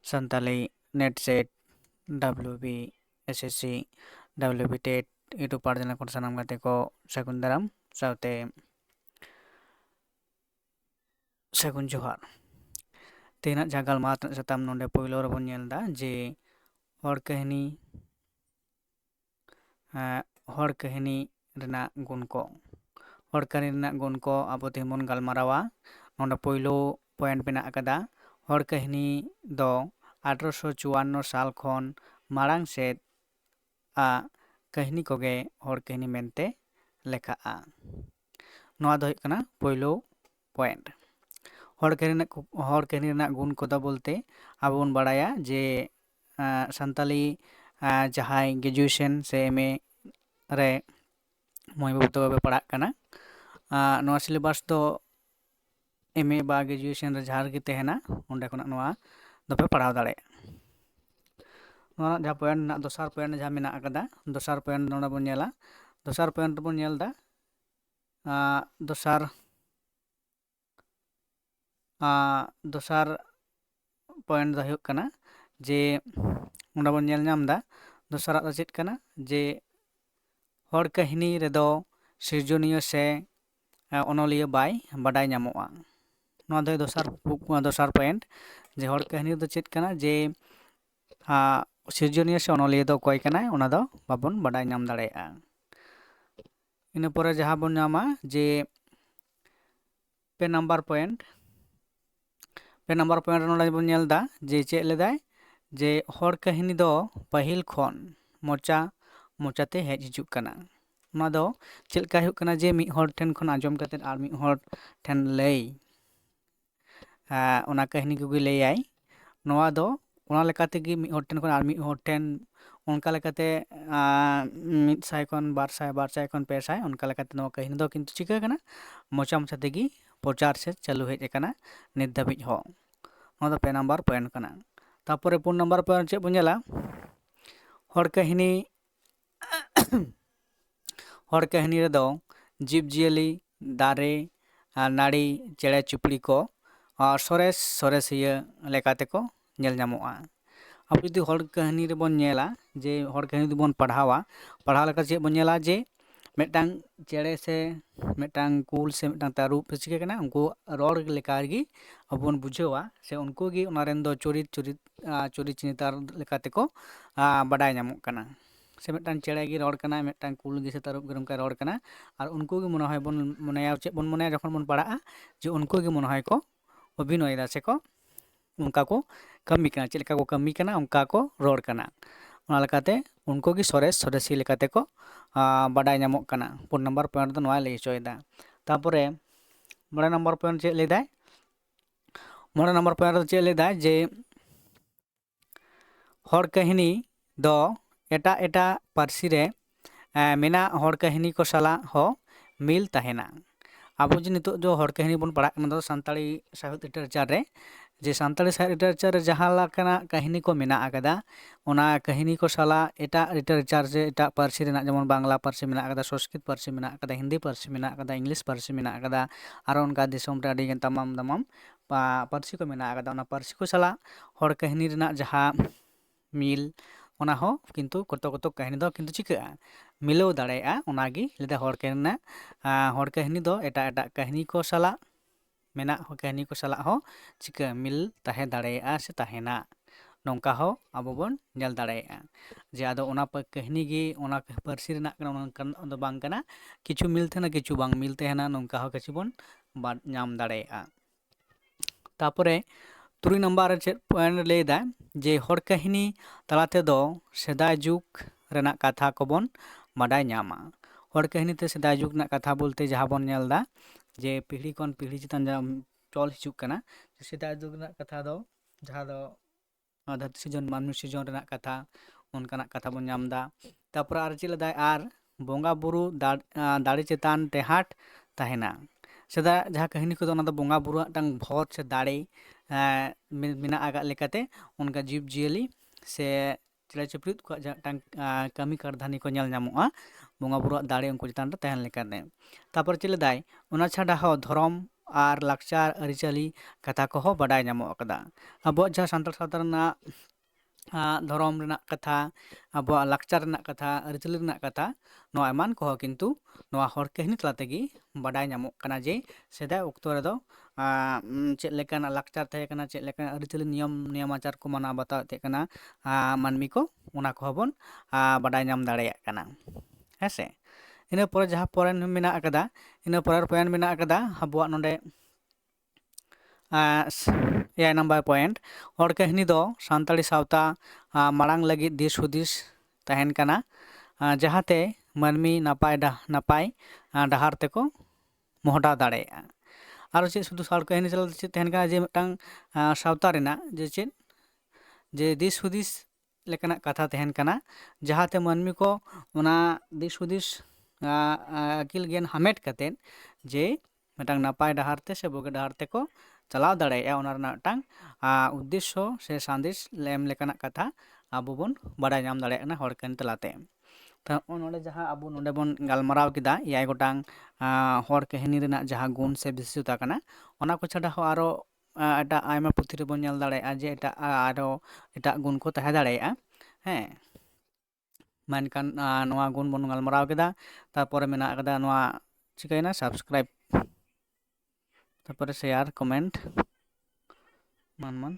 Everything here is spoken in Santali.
Santali NET SET WB SSC WB TET YouTube ᱯᱟᱲᱡᱟᱱᱟ ᱠᱚ ᱥᱟᱱᱟᱢ ᱜᱟᱛᱮ ᱠᱚ ᱥᱟᱹᱜᱩᱱ ᱫᱟᱨᱟᱢ ᱥᱟᱶᱛᱮ ᱥᱟᱹᱜᱩᱱ ᱡᱚᱦᱟᱨ। ᱛᱮᱦᱮᱧᱟᱜ ᱡᱟᱦᱟᱸ ᱜᱟᱞᱢᱟᱨᱟᱣ ᱨᱮᱱᱟᱜ ᱥᱟᱛᱟᱢ ᱱᱚᱰᱮ ᱯᱳᱭᱞᱳ ᱨᱮᱵᱚᱱ ᱧᱮᱞ ᱮᱫᱟ ᱡᱮ ᱦᱚᱲ ᱠᱟᱹᱦᱱᱤ ᱨᱮᱱᱟᱜ ᱜᱩᱱ ᱠᱚ। ᱦᱚᱲ ᱠᱟᱹᱦᱱᱤ ᱨᱮᱱᱟᱜ ᱜᱩᱱ ᱠᱚ ᱟᱵᱚ ᱛᱮᱦᱮᱧ ᱵᱚᱱ ᱜᱟᱞᱢᱟᱨᱟᱣᱟ। ᱱᱚᱰᱮ ᱯᱳᱭᱞᱳ ᱯᱚᱭᱮᱱᱴ ᱢᱮᱱᱟᱜ ᱟᱠᱟᱫᱟ ᱦᱚᱲ ᱠᱟᱹᱦᱱᱤ ᱫᱚ 1854 ᱥᱟᱞ ᱠᱷᱚᱱ ᱢᱟᱲᱟᱝ ᱥᱮᱫ ᱠᱟᱹᱦᱱᱤ ᱠᱚᱜᱮ ᱦᱚᱲ ᱠᱟᱹᱦᱱᱤ ᱢᱮᱱᱛᱮ ᱞᱮᱠᱷᱟᱜᱼᱟ। ᱱᱚᱣᱟ ᱫᱚ ᱦᱩᱭᱩᱜ ᱠᱟᱱᱟ ᱯᱳᱭᱞᱳ ᱯᱚᱭᱮᱱᱴ। हर कहनी रना गुण कदा बोलते अब बन बाड़ाया जे सानताली जहाँ ग्रेजुएशन से MA रे मई बाबू तक पढ़ाग कना नवा सिलेबास तो MA बा ग्रेजुएशन रे जहाँ गे तहना उंडे खना नवा दपे पढ़ाव दाड़े नवा जहाँ पॉइंट ना दोसार पॉइंट जहाँ मेना अकदा दोसार पॉइंट नोडा बन नेला दोसार पॉइंट बन नेलदा दोसार पॉइंट दा हुयुग कना जे उंडा बन नेल नाम दा दोसारा दा चेत कना जे हर कहानी रेदो सृजनीय से अनलिया बाय बाडाय नामोआ नवा दो दोसार पॉइंट जे हर कहानी दो चेत कना जे सृजनीय से अनलिया दो कोय कना ओना दो बाबन बाडाय नाम दाड़ेया इन परे जहाँ बन नामा जे पे नंबर पॉइंट नोडे बन नेलदा जे चेत लेदाय जे हर कहानी दो पहिल खन मोचा मोचाते हेज हिजुग कना नवा दो चेत का हुयुग कना जे मिद हर ठेन खन आंजम कते आर मिद हर ठेन लई ओना कहानी को लैयाय नवा दो ओना लेकाते गी मिद हर ठेन खन आर मिद हर ठेन उनका लेकाते 100 खन 200 खन 500 उनका लेकाते नवा कहानी दो किंतु चिका कना मोचा मोचा तेगी प्रचार से चालू हेज कना नित धाबिज हो नवा दो पे नंबर पॉइंट कना तारपरे 4 नंबर पॉइंट चेक बन नेला हर कहानी रेदो जीव जियली दारे नाड़ी चेड़े चुपड़ी को सोरेसिया लेकाते को नेल नामोआ अब जुदी हर कहानी रे बन नेला जे हर कहानी दो बन पढ़ावा लेका चेक बन नेला जे मेटांग चेड़े से मेटांग कुल से मेटांग तारुब से चिके कना उनको रोड लेका गी अब बन बुझावा से उनको गी ओना रेन दो चोरी चिनितार लेकाते को बाडाय नामोग कना से मेटांग चेड़े गी रोड कना मेटांग कुल गी से तारुब गी उनका रोड कना और उनको गी मने बन मनेया चेक बन मनेया जखन बन पढ़ाआ जे उनको गी मने को अभिनय दा से को उनका को कमी कना चेक लेका को कमी कना उनका को रोड कना ओना लेकाते उनको गी सोरेसी लेकाते को बाडाय नामोग कना 4 नंबर पॉइंट दो नवा लई चोयदा तारपरे 9 नंबर पॉइंट चेक लेदाय 9 नंबर पॉइंट दो चेक लेदाय जे हर कहानी दो एटा एटा पार्सी रे मेना हर कहानी को साला हो मिल तहेना अब जो नितो जो हर कहानी बन पढ़ा दो सानताली साहित्य लिटरेचर रे जे सानताली साहित्य लिटरेचर रे जहाँ लाकना कहानी को मेना आकदा ओना कहानी को साला एटा लिटरेचर से एटा पार्सी रेना जेमन बांग्ला पार्सी मेना आकदा संस्कृत पार्सी मेना आकदा हिंदी पार्सी मेना आकदा इंग्लिश पार्सी मेना आकदा आरो उनका दिसम रे आडी तमाम पार्सी को मेना आकदा ओना पार्सी को साला हर कहानी रेना जहाँ मिल ओना हो किंतु कतो कहानी दो किंतु चिका मिलाव दाड़ेया ओनागी लेदा हर कहानी दो एटा कहानी को साला मेना कहानी को साला हो चिका मिल ताहे दाड़ेया से ताहेना नौका हो अब बन नेल दाड़ेया जे आदो ओना कहानी गी ओना पार्सी रेना कना दो बांग कना किछु मिल थेना किछु बांग मिल तहेना नौका हो किछु बन नाम दाड़ेया तारपरे 3 नंबर चेक पॉइंट लेदा जे हर कहानी तलाते दो सेदाय जुग रेना कथा को बन बाडाय नामा हर कहानी ते सेदाय जुग ना कथा बोलते जहाँ बन नेलदा जे पीढ़ी कौन पीढ़ी चितान चल हिजुग कना सेदाय जुग ना कथा दो जहाँ दो धरती सिजन मानवी सिजन रेना कथा उनकाना कथा बन नामदा तारपर आर चेक लेदाय आर बोंगा बुरु दाड़ी चितान टेहाट तहेना सेदा जहाँ कहानी को दो बोंगा बुरु टांग भोर से दाड़े मेना आगा लेकाते उनका जीव जियली से चेड़े चिपड़ी को टांग कमी करधानी को नेल नामोआ बोंगा बुरु दाड़े उनको चितान रे तहन लेकाते तारपर चेक लेदाय ओना छाडा हो धर्म ᱟᱨ ᱞᱟᱠᱪᱟᱨ ᱟᱹᱨᱤᱪᱟᱹᱞᱤ ᱠᱟᱛᱷᱟ ᱠᱚᱦᱚᱸ ᱵᱟᱰᱟᱭ ᱧᱟᱢᱚᱜ ᱟᱠᱟᱫᱟ᱾ ᱟᱵᱚᱣᱟᱜ ᱡᱟᱦᱟᱸ ᱥᱟᱱᱛᱟᱲ ᱥᱟᱶᱛᱟ ᱨᱮᱱᱟᱜ ᱫᱷᱚᱨᱚᱢ ᱨᱮᱱᱟᱜ ᱠᱟᱛᱷᱟ, ᱟᱵᱚᱣᱟᱜ ᱞᱟᱠᱪᱟᱨ ᱨᱮᱱᱟᱜ ᱠᱟᱛᱷᱟ, ᱟᱹᱨᱤᱪᱟᱹᱞᱤ ᱨᱮᱱᱟᱜ ᱠᱟᱛᱷᱟ, ᱱᱚᱣᱟ ᱮᱢᱟᱱ ᱠᱚᱦᱚᱸ ᱠᱤᱱᱛᱩ ᱱᱚᱣᱟ ᱦᱚᱲ ᱠᱟᱹᱦᱱᱤ ᱛᱟᱞᱟ ᱛᱮᱜᱮ ᱵᱟᱰᱟᱭ ᱧᱟᱢᱚᱜ ᱠᱟᱱᱟ ᱡᱮ ᱥᱮᱫᱟᱭ ᱚᱠᱛᱚ ᱨᱮᱫᱚ ᱪᱮᱫ ᱞᱮᱠᱟᱱᱟᱜ ᱞᱟᱠᱪᱟᱨ ᱛᱟᱦᱮᱸ ᱠᱟᱱᱟ, ᱪᱮᱫ ᱞᱮᱠᱟᱱᱟᱜ ᱟᱹᱨᱤᱪᱟᱹᱞᱤ ᱱᱮᱢᱟᱪᱟᱨ ᱠᱚ ᱢᱟᱱᱟᱣ ᱵᱟᱛᱟᱣᱮᱫ ᱛᱟᱦᱮᱸ ᱠᱟᱱᱟ ᱢᱟᱹᱱᱢᱤ ᱠᱚ, ᱚᱱᱟ ᱠᱚᱦᱚᱸ ᱵᱚᱱ ᱵᱟᱰᱟᱭ ᱧᱟᱢ ᱫᱟᱲᱮᱭᱟᱜ ᱠᱟᱱᱟ ᱦᱮᱸᱥᱮ᱾ ᱤᱱᱟᱹ ᱯᱚᱨᱮ ᱡᱟᱦᱟᱸ ᱯᱚᱭᱮᱱᱴ ᱢᱮᱱᱟᱜ ᱟᱠᱟᱫᱟ, ᱤᱱᱟᱹ ᱯᱚᱨᱮᱨ ᱯᱚᱭᱮᱱᱴ ᱢᱮᱱᱟᱜ ᱟᱠᱟᱫᱟ ᱟᱵᱚᱣᱟᱜ ᱱᱚᱰᱮ 7 ᱱᱟᱢᱵᱟᱨ ᱯᱚᱭᱮᱱᱴ, ᱦᱚᱲ ᱠᱟᱹᱦᱱᱤ ᱫᱚ ᱥᱟᱱᱛᱟᱲᱤ ᱥᱟᱶᱛᱟ ᱢᱟᱲᱟᱝ ᱞᱟᱹᱜᱤᱫ ᱫᱤᱥ ᱦᱩᱫᱤᱥ ᱛᱟᱦᱮᱱ ᱠᱟᱱᱟ, ᱡᱟᱦᱟᱸᱛᱮ ᱢᱟᱹᱱᱢᱤ ᱱᱟᱯᱟᱭ ᱰᱟᱦᱟᱨ ᱛᱮᱠᱚ ᱢᱚᱦᱰᱟ ᱫᱟᱲᱮᱭᱟᱜᱼᱟ᱾ ᱟᱨᱚ ᱪᱮᱫ ᱥᱩᱫᱷᱩ ᱦᱚᱲ ᱠᱟᱹᱦᱱᱤ ᱛᱟᱞᱟ ᱛᱮ ᱪᱮᱫ ᱛᱟᱦᱮᱱ ᱠᱟᱱᱟ ᱡᱮ ᱢᱤᱫᱴᱟᱝ ᱥᱟᱶᱛᱟ ᱨᱮᱱᱟᱜ ᱡᱮ ᱫᱤᱥ ᱦᱩᱫᱤᱥ ᱞᱮᱠᱟᱱᱟᱜ ᱠᱟᱛᱷᱟ ᱛᱟᱦᱮᱱ ᱠᱟᱱᱟ, ᱡᱟᱦᱟᱸᱛᱮ ᱢᱟᱹᱱᱢᱤ ᱠᱚ ᱚᱱᱟ ᱫᱤᱥ ᱦᱩᱫᱤᱥ ᱟᱹᱠᱤᱞ ᱜᱮᱭᱟᱱ ᱦᱟᱢᱮᱴ ᱠᱟᱛᱮᱫ ᱡᱮ ᱢᱤᱫᱴᱟᱝ ᱱᱟᱯᱟᱭ ᱰᱟᱦᱟᱨ ᱛᱮ ᱥᱮ ᱵᱩᱜᱤ ᱰᱟᱦᱟᱨ ᱛᱮᱠᱚ ᱪᱟᱞᱟᱣ ᱫᱟᱲᱮᱭᱟᱜᱼᱟ, ᱚᱱᱟ ᱨᱮᱱᱟᱜ ᱢᱤᱫᱴᱟᱝ ᱩᱫᱽᱫᱮᱥᱥᱚ ᱥᱮ ᱥᱟᱸᱫᱮᱥ ᱮᱢ ᱞᱮᱠᱟᱱᱟᱜ ᱠᱟᱛᱷᱟ ᱟᱵᱚ ᱵᱚᱱ ᱵᱟᱰᱟᱭ ᱧᱟᱢ ᱫᱟᱲᱮᱭᱟᱜ ᱠᱟᱱᱟ ᱦᱚᱲ ᱠᱟᱹᱦᱱᱤ ᱛᱟᱞᱟᱛᱮ᱾ ᱛᱚ ᱱᱚᱰᱮ ᱡᱟᱦᱟᱸ ᱟᱵᱚ ᱱᱚᱰᱮ ᱵᱚᱱ ᱜᱟᱞᱢᱟᱨᱟᱣ ᱠᱮᱫᱟ 7 ᱜᱚᱴᱟᱝ ᱦᱚᱲ ᱠᱟᱹᱦᱱᱤ ᱨᱮᱱᱟᱜ ᱡᱟᱦᱟᱸ ᱜᱩᱱ ᱥᱮ ᱵᱤᱥᱮᱥᱚᱛᱟ ᱠᱟᱱᱟ, ᱚᱱᱟ ᱠᱚ ᱪᱷᱟᱰᱟ ᱦᱚᱸ ᱟᱨᱚ ᱮᱴᱟᱜ ᱟᱭᱢᱟ ᱯᱩᱛᱷᱤ ᱨᱮᱵᱚᱱ ᱧᱮᱞ ᱫᱟᱲᱮᱭᱟᱜᱼᱟ ᱡᱮ ᱮᱴᱟᱜ ᱜᱩᱱ ᱠᱚ ᱛᱟᱦᱮᱸ ᱫᱟᱲᱮᱭᱟᱜᱼᱟ ᱦᱮᱸ᱾ ᱢᱮᱱᱠᱷᱟᱱ ᱱᱚᱣᱟ ᱜᱩᱱ ᱵᱚᱱ ᱜᱟᱞᱢᱟᱨᱟᱣ ᱠᱮᱫᱟ, ᱛᱟᱨᱯᱚᱨᱮ ᱢᱮᱱᱟᱜ ᱟᱠᱟᱫᱟ ᱱᱚᱣᱟ ᱪᱤᱠᱟᱹᱭᱮᱱᱟ ᱥᱟᱵᱥᱠᱨᱟᱭᱤᱵ, ᱛᱟᱨᱯᱚᱨᱮ শেয়ার কমেন্ট মান